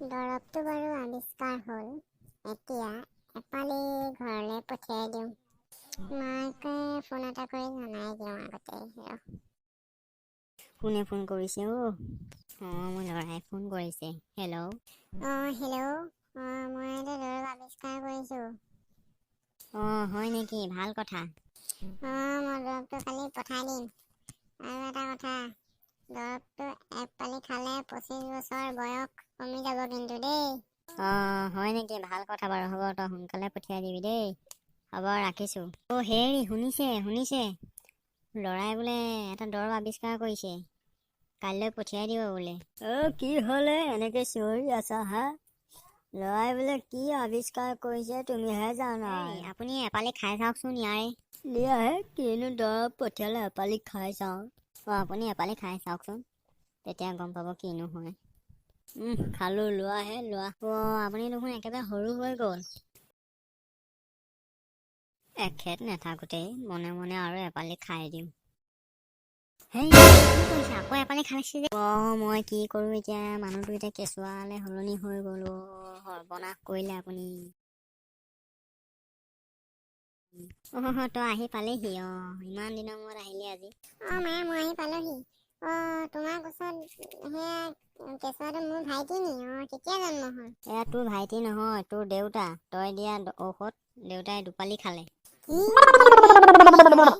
দৰৱটো বাৰু আৱিষ্কাৰ হ'ল। এতিয়া এপালি ঘৰলৈ পঠিয়াই দিওঁ। মাকে ফোন এটা কৰি জনাই দিওঁ আগতে। কোনে ফোন কৰিছে অ? মোৰ ল'ৰাই ফোন কৰিছে। হেল্ল'। হেল্ল'। মই এটা দৰৱ আৱিষ্কাৰ কৰিছোঁ। হয় নেকি? ভাল কথা। মই দৰৱটো কালি পঠাই দিম। আৰু এটা কথা, দৰৱটো এপালি খালে 25 বছৰ বয়স কমি যাব কিন্তু দেই। হয় নেকি? ভাল কথা বাৰু। হ'ব, তই সোনকালে পঠিয়াই দিবি দেই। হ'ব, ৰাখিছোঁ। হেৰি, শুনিছে? ল'ৰাই বোলে এটা দৰৱ আৱিষ্কাৰ কৰিছে। কাইলৈ পঠিয়াই দিব বোলে। কি হ'লে এনেকে চিঞৰি আছা হা? ল'ৰাই বোলে কি আৱিষ্কাৰ কৰিছে তুমিহে জানা। আপুনি এপালি খাই চাওকচোন ইয়াৰে কিনো দৰৱ পঠিয়ালে এপালি খাই চাওঁ। আপুনি এপালি খাই চাওকচোন, তেতিয়া গম পাব কিনো হয়। খালো, লোৱা। আপুনি দেখোন একেবাৰে সৰু হৈ গ'ল। এখেত নাথাকোতেই মনে মনে আৰু এপালি খাই দিওঁ। হেই, কি কৰিছে? আকৌ এপালি খাইছে যে। মই কি কৰো এতিয়া? মানুহটো এতিয়া কেঁচুৱালে সলনি হৈ গ'ল। সৰ্বনাশ কৰিলে আপুনি। তই আহি পালেহি। ইমান দিনৰ মূৰত আহিলি আজি। মায়ে, মই আহি পালোহি। তোমাৰ কোচত সেয়া কেঁচুৱাটো মোৰ ভাইটি নি? কেতিয়া জন্ম হ'ল? এয়া তোৰ ভাইটি নহয়, তোৰ দেউতা। তই দিয়া ঔষধ দেউতাই দুপালি খালে। কি? দেউতাই দুপালি খালে?